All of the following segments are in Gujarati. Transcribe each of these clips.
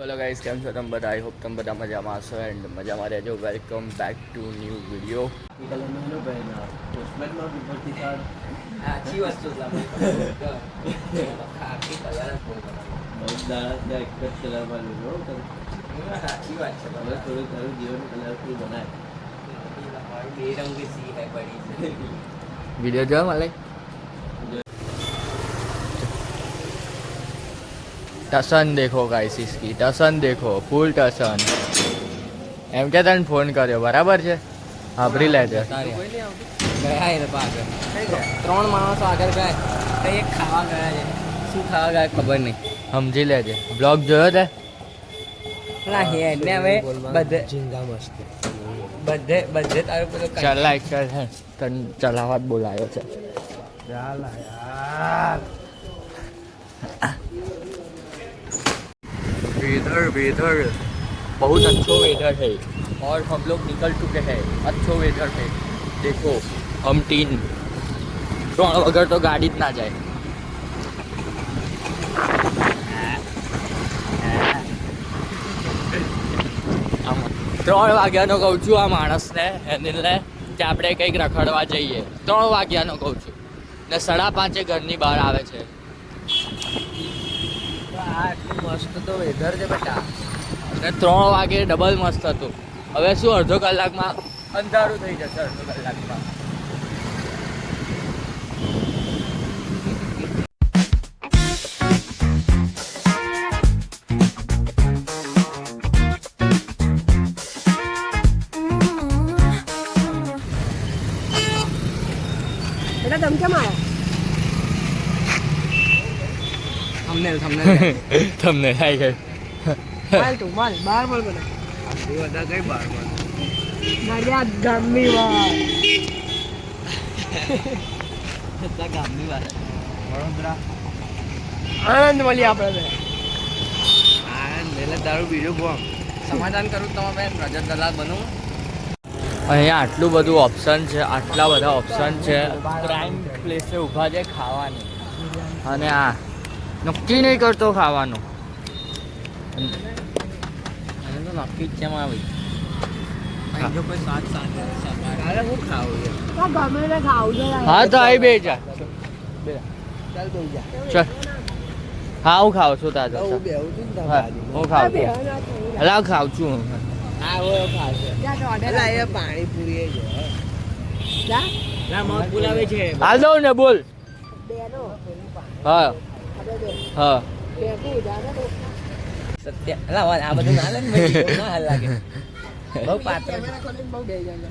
हेलो गाइस કેમ છો તમે બધા? આઈ હોપ તમે બધા મજામાં હશો એન્ડ મજામાં રહેજો. Welcome back to new video. સાચી વસ્તુ છે આપણે આખી કલર જ બહુ બનાવે. એક જ કલરમાં લીધો સાચી વાત છે હવે થોડું તારું જીવન કલરફુલ બનાય. બેરંગી સી હે બડી છે. વિડીયો જોવા મળે टसन देखो गाइस, इसकी टसन देखो, फूल टसन. એમ કે તને ફોન કર્યો બરાબર છે, સાંભળી લેજે. ગયા એ લોકો આગળ 3 માણસો આગળ ગયા તો એક ખાવા ગયા છે. શું ખાવા ગયા ખબર નહીં. સમજી લેજે. બ્લોગ જોયો તે? ના હે ને હવે બધે ઝીંગા મસ્ત બધે તારું પેલું ચાલ લાઈક કર છે, તને ચલાવવા જ બોલાયો છે. ચાલ યાર वेदर वेदर बहुत अच्छो वेदर है और हम लोग निकल चुके हैं. अच्छो वेदर है. देखो हम 3 वगैरह तो गाड़ी જ ના જાય. 3 વાગ્યાનો કહું છું આ માણસને હેનિલને કે આપણે કંઈક રખડવા જઈએ. 3 વાગ્યાનો કહું છું ને 5:30 ઘરની બહાર આવે છે. મસ્ત તો વેધર છે બેટા. ને 3 વાગે ડબલ મસ્ત હતું. હવે શું અડધો કલાકમાં અંધારું થઈ જશે. અડધો કલાકમાં બેટા તમે કેમ આવ્યા? તમને થાય ગઈ. માલ બાર માલ બને બધા કઈ બાર નડિયાદ ગામની વાત. ગામની વાત વડોદરા આનંદ મળી આપણે આનંદ એટલે તારું બીજું કોમ સમાધાન કરું તમે બેન રજત દલાલ બનવું. અહીંયા આટલું બધું ઓપ્શન છે, આટલા બધા ઓપ્શન છે. પ્રાઇમ પ્લેસે ઊભા છે ખાવાની, અને આ નક્કી નહીં કરતો ખાવાનું. મને તો નક્કી જ છે મારા ભાઈ. જો કોઈ સાથ સાથે હું ખાવું તો ગમે તે ખાવું છે. હા તો આવી બે જા. ચાલ તો જા. ચાલ. હા હું ખાઉં છું તાજો. હું બેહું છું ને હા, હું ખાઉં છું. હા અલા ખાઉં છું. હા ઓ ખાશે એટલે એ પાણીપુરી જ જા ના મગ બોલાવે છે. હાલ દઉં ને બોલ. બેનો હા આપણે બે હા બેકું જા ને તો સત્ય અલા વાત આ બધું ના લે ને ભાઈ ના હાલ લાગે બહુ પાત્ર કેમેરા ખોલીને બહુ બે જાય.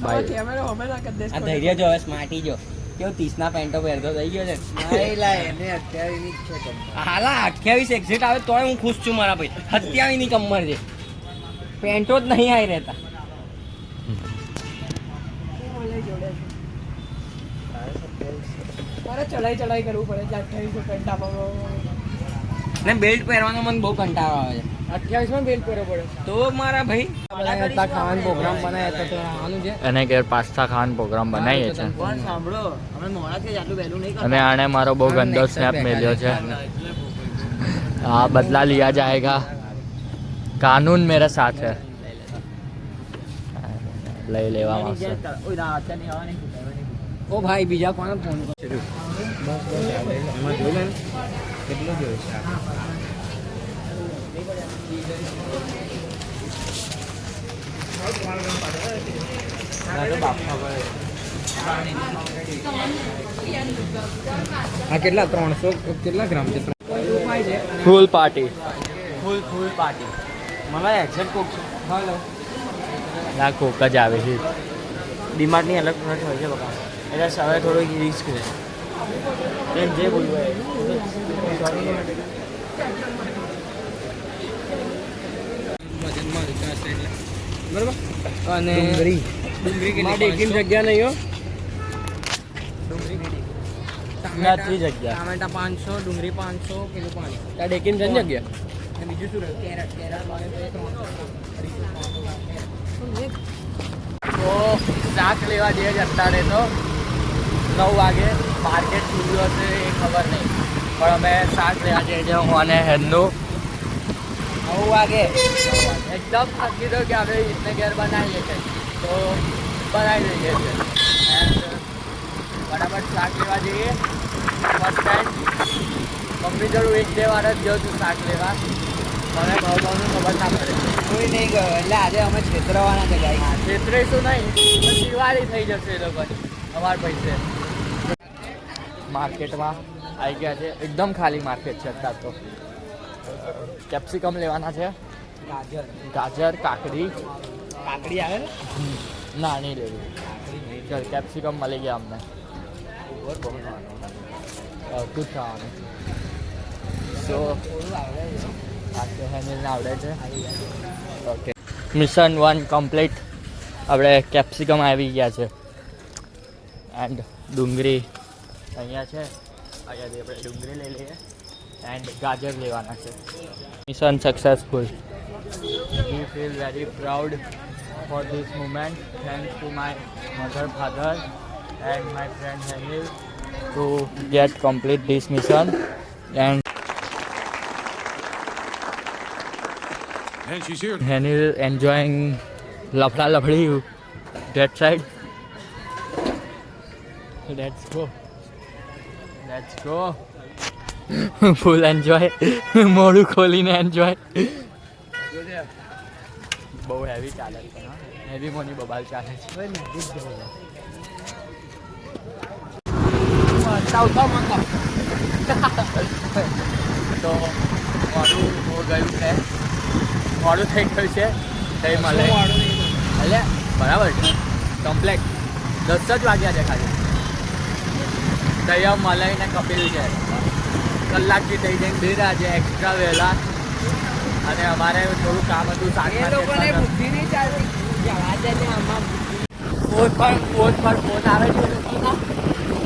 બાય. કેમેરા અમે ના કરી દે. આ ધૈર્ય જો હવે સ્માર્ટી જો કેવું 30 ના પેન્ટો પહેરતો થઈ ગયો છે. એને 28 ની જ છે હાલા 28 એક્ઝેક્ટ આવે તોય હું ખુશ છું મારા ભાઈ. 27 ની કમર છે, પેન્ટો જ નહીં આવી રહેતા. જોડે મારે ચડાઈ કરવું પડે. 28 પેન્ટ આપવામાં ને બેલ્ટ પહેરવાનો મને બહુ કંટાળો આવે છે. 28 માં બેલ્ટ પહેરવો પડે. તો મારા ભાઈ ખાવાનો પ્રોગ્રામ બનાવ્યો તો આવવાનું છે. એને ઘેર પાસ્તા ખાવાનો પ્રોગ્રામ બનાવીએ છે, પણ સાંભળો અમે મોડાથી જ આટલું વહેલું નહીં અને આને મારો બહુ ગંદો સ્નેપ મેલ્યો છે. હા બદલા लिया जाएगा, कानून मेरे साथ है. લઈ લેવામાં આવશે. ઓ ભાઈ બીજા કોને ફોન કર્યો? બસ એમાં જોઈ લે કેટલું જોયું છે. આ કેટલા 300 કેટલા ગ્રામ છે? ફૂલ પાર્ટી. ફૂલ પાર્ટી મને એક્ઝેક્ટ કોક છે. હલો ના કોક જ આવે છે. ડીમાર્ટની અલગ પ્રોડક્ટ હોય છે બકા. એટલે હવે થોડું રિસ્ક છે એમ જે બોલવું હોય. બરાબર. અને ડુંગળી ડેકીની જગ્યા નહીં હો. ડુંગળી નથી જગ્યા. ટામેટા 500, ડુંગળી 500, પેલું 500. ત્યાં ડેકીન જન જગ્યા. અને બીજું શું રહ્યું? કેરેટ તો શાક લેવા જઈએ જ અત્યારે તો 9 વાગે. માર્કેટ ખુલ્લું હશે એ ખબર નહીં, પણ અમે શાક લેવા જઈએ છીએ હું અને હેનનું. 9 વાગે एकदम थकी दो कि हमें इतने घेर बनाइए थे तो बनाई दीजिए थे एंड फटाफट શાક લેવા જઈએ ફર્સ્ટ ટાઈમ મમ્મી જોડું એક બે વાર જ ગયો છું શાક લેવા મને ભાવનું ખબર ના પડે કોઈ નહીં ગયો એટલે આજે અમે છેતરવાના છે ગાઈ છેતરીશું નહીં પણ દિવાળી થઈ જશે એ લોકોની અમારા પૈસે માર્કેટમાં આવી ગયા છે એકદમ ખાલી માર્કેટ છે અત્યારે તો કેપ્સિકમ લેવાના છે ગાજર કાકડી કાકડી આવે ને ના નહીં લેવી ચાલ કેપ્સિકમ મળી ગયા અમને good ખાવાનું સો હેનિલને આવડે છે ઓકે મિશન 1 કમ્પ્લીટ આપણે કેપ્સિકમ આવી ગયા છે એન્ડ ડુંગળી અહીંયા છે અહીંયાથી આપણે ડુંગળી લઈ લઈએ એન્ડ ગાજર લેવાના છે mission successful we feel very proud for this moment thanks to my mother father and my friend Henil to get complete this mission and she's here. Henil enjoying lafla lafdi that side let's go full enjoy મોડું ખોલીને enjoy બહુ હેવી ચાલે છે હેવી મોની બબાલ ચાલે છે તો મોડું ગયું છે મોડું થઈ ગયું છે થઈ મળે એટલે બરાબર છે કમ્પ્લેટ 10 જ વાગ્યા છે ખાલી દયા મલાઈ ને કપિલ છે કલાકથી થઈ જઈને બે આજે એક્સ્ટ્રા વહેલા અને અમારે થોડું કામ હતું એ લોકોને બુદ્ધિ નહીં ચાલતી જવા દે ને આમાં ફોન આવે છે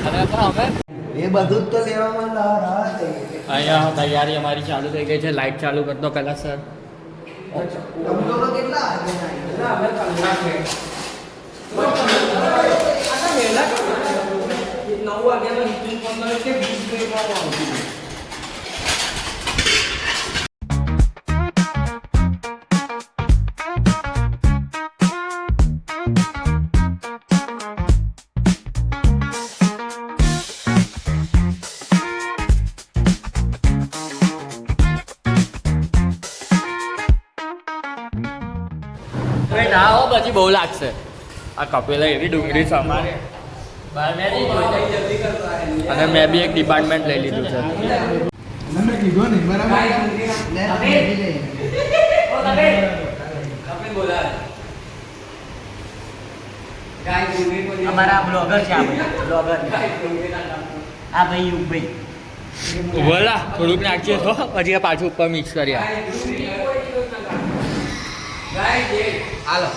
અને તો અમે એ બધું જ તો લેવામાં રાહત અહીંયા તૈયારી અમારી ચાલુ થઈ ગઈ છે લાઇટ ચાલુ કરતો પહેલા સર તમનો કેટલા વાગે ના હો પછી બહુ લાગશે આ કપિલે એવી ડુંગળી સમારે અને મેં બી એક ડિપાર્ટમેન્ટ લઈ લીધું છે તમે કીધું ને અમારા બ્લોગર છે આ ભાઈ યુગભાઈ બોલા થોડુંક નાખીએ તો પછી આ પાછું ઉપર મિક્સ કર્યા હાલો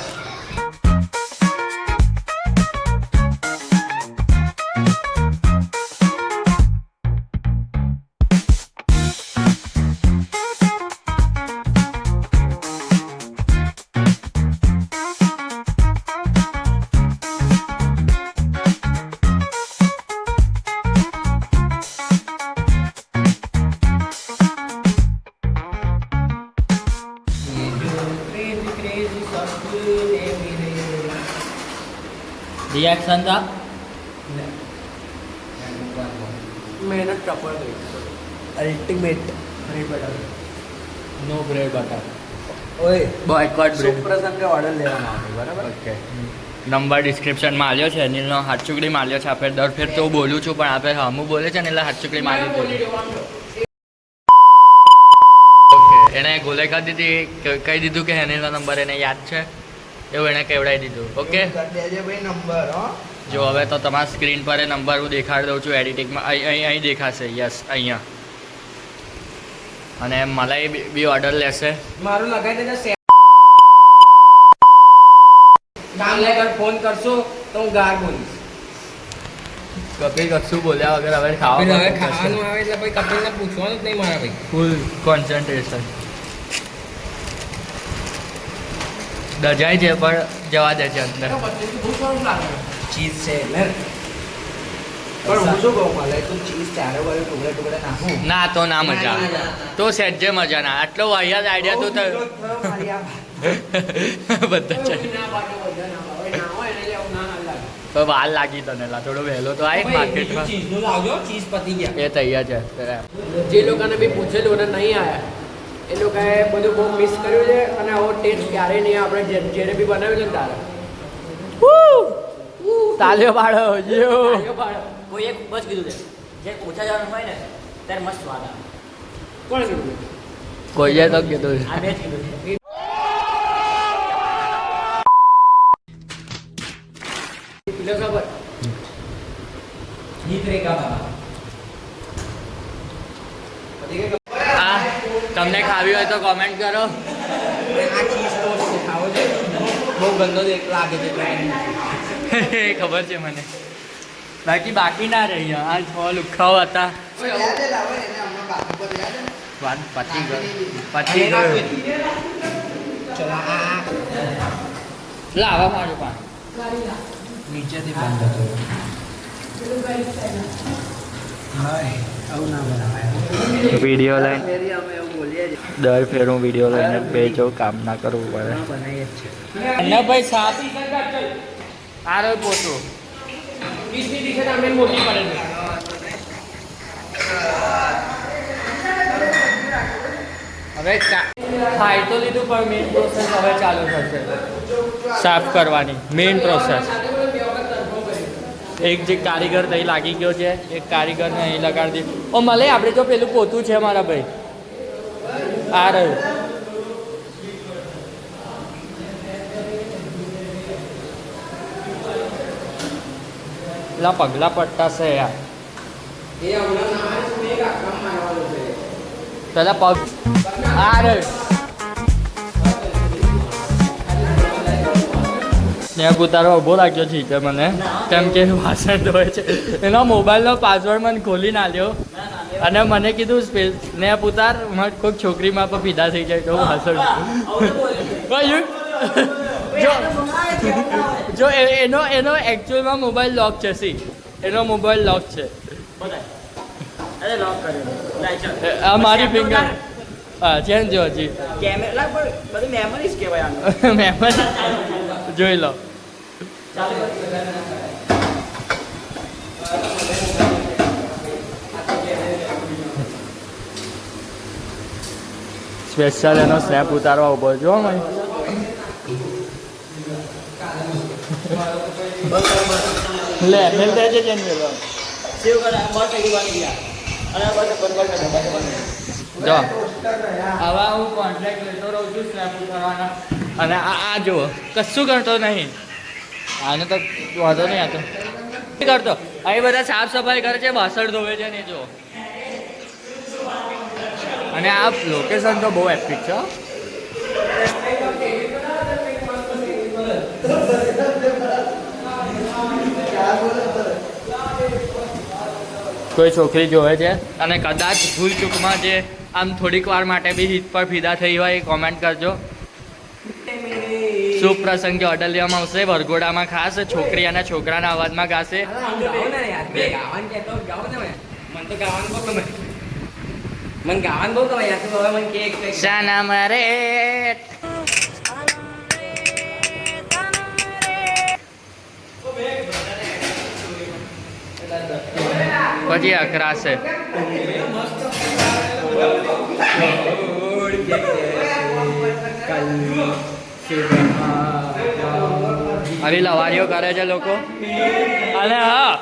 રિએક્શન था મહેનત સફળ ગઈ અલ્ટિમેટ નો બ્રેડ બટર ઓય બોયકોટ બ્રેડ પ્રસંગે ઓર્ડર લેવાનો આવે બરાબર ઓકે નંબર ડિસ્ક્રિપ્શનમાં આલ્યો છે અનિલનો હાથચુકડી માલ્યો છે આપણે દર ફેર તો હું બોલું છું પણ આપણે હમું બોલે છે ને એટલે હાથચુકડી મારી દીધી ઓકે એણે ગોલે કરી દીધી કહી દીધું કે અનિલનો નંબર એને યાદ છે એવું એણે કહેવડાવી દીધું ઓકે દેજે ભાઈ નંબર હો જો હવે તો તમારા સ્ક્રીન પર એ નંબર હું દેખાડી દઉં છું એડિટિંગમાં અહીં દેખાશે યસ અહીંયા અને મલાઈ બી ઓર્ડર લેશે મારું લગાવી દેજો કામ લેકર ફોન કરશો તો હું ગાર બોલીશ કપિલ કશું બોલ્યા વગર હવે હવે ખાવા ખાવાનું આવે એટલે ભાઈ કપિલને પૂછવાનું જ નહીં મારા ભાઈ ફૂલ કોન્સન્ટ્રેશન દજાય છે પણ જવા દે છે અંદર ચીઝ છે ને પણ હું શું કહું મલાઈ તું ચીઝ ચારે વાળે ટુકડે ટુકડે નાખું ના તો ના મજા ના, ના, તો સહેજે મજા ના આટલો વાહિયાત આઈડિયા તો બધા છે ના પાડે બધા ના પાડે ના હોય એને લેવું ના લાગે તો વાર લાગી તને લા થોડો વહેલો તો આય માર્કેટમાં ચીઝનું લાવજો ચીઝ પતી ગયા એ તૈયાર છે જે લોકોને બી પૂછેલું અને નહીં આવ્યા એ લોકોએ બધું બહુ મિસ કર્યું છે અને આવો ટેસ્ટ ક્યારેય નહીં આપણે જેને બી બનાવ્યું છે ને તારે તાલ્યો પાડો યો કોઈ એક બસ કીધું છે જે ઓછા જવાનું હોય ને ત્યારે મસ્ત સ્વાદ આવે કોણ કીધું કોઈએ તો કીધું આ બે જ કીધું છે એટલે ખબર ગીત રેખા બાબા આ તમને ખાવી હોય તો કોમેન્ટ કરો આ ચીઝ ટોસ્ટ છે ખાવો છે બહુ ગંદો લાગે છે ખબર છે મને બાકી ના રહી આ 6 લુખાઓ હતા યાદ છે લાવો એને હમણાં બાકી પર યાદ છે વાત પતી ગયો ચલો આ લાવા મારું પાન નીચેથી બંધ હતો આવું ના બનાવાય વિડીયો લઈને ફેરી અમે એવું બોલીએ જ દર ફેર હું વિડીયો લઈને બેજો કામ ના કરવું પડે બનાવીએ જ છે અને ભાઈ સાપ આ રહ્યો પોતો 20 ની ટી-શર્ટ અમે મોટી પડે છે હવે ખાઈ તો લીધું પણ મેઇન પ્રોસેસ હવે ચાલુ થશે સાફ કરવાની મેઇન પ્રોસેસ એક જે કારીગર અહીં લાગી ગયો છે એક કારીગરને અહીં લગાડી દીધું ઓ મળે આપણે જો પેલું પોતું છે મારા ભાઈ આ રહ્યું પેલા પગલા પડતા છે યાર એ હમણાં ના આવે એક આખા મારવાનું છે પેલા પગ આ રહ્યું ત્યાં ઉતારો ઊભો રાખ્યો છે કે મને કેમ કે વાસણ ધોય છે એનો મોબાઈલનો પાસવર્ડ મને ખોલી ના લ્યો અને મને કીધું ને ઉતાર કોઈક છોકરીમાં પણ પીધા થઈ જાય તો વાસણ જો એનો એકચ્યુઅલમાં મોબાઈલ લોક છે સી એનો મોબાઈલ લોક છે અરે લોક કર્યો આ મારી ફિંગર હા ચેન્જ જો હજી કેમેરા પર બધી મેમરીઝ કહેવાય આનું મેમરી જોઈ લો સ્પેશિયલ એનો સ્નેપ ઉતારવા ઉભો જો મેં લે મેલ દે છે જેન મેલો સેવ કરા બસ થઈ ગઈ ગયા અને બસ બંધ જો આવા હું કોન્ટ્રાક્ટ લેતો રહું છું સ્નેપ ઉતારવાના અને આ જુઓ કશું કરતો નહીં આને તો વાંધો નહીં આતો કરતો અહીં બધા સાફ સફાઈ કરે છે વાસણ ધોવે છે ને જો અને આ લોકેશન તો બહુ એપિક છે હો. કોઈ છોકરી જોવે છે અને કદાચ ભૂલ ચૂકમાં જે આમ થોડીક વાર માટે બી હિત પર ફિદા થઈ હોય એ કોમેન્ટ કરજો શુભ પ્રસંગે ઓર્ડર લેવામાં આવશે વરઘોડામાં ખાસ છોકરી અને છોકરાના અવાજમાં ગાશે મને ગાવાનું બહુ ગમે યાર તું હવે મને કેક શાના મારે પછી અકરાશે આવી લવારીઓ કરે છે લોકો અને હા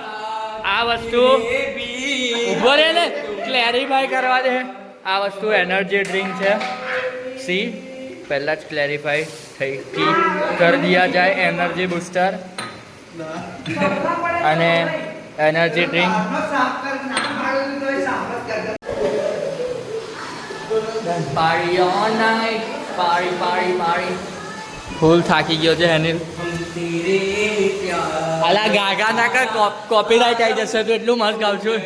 આ વસ્તુ ઉભો રહે ને ક્લેરિફાઈ કરવા દે આ વસ્તુ એનર્જી ડ્રિંક છે સી પહેલાં જ ક્લેરિફાઈ થઈ કરી દિયા જાય એનર્જી બૂસ્ટર અને એનર્જી ડ્રિંક પારી ઓન નાઈટ પારી પારી પારી ફૂલ થાકી ગયો છે એની અલા ગાગા ના કર કોપીરાઇટ આવી જશે તો એટલું મસ્ત ગાઉં છું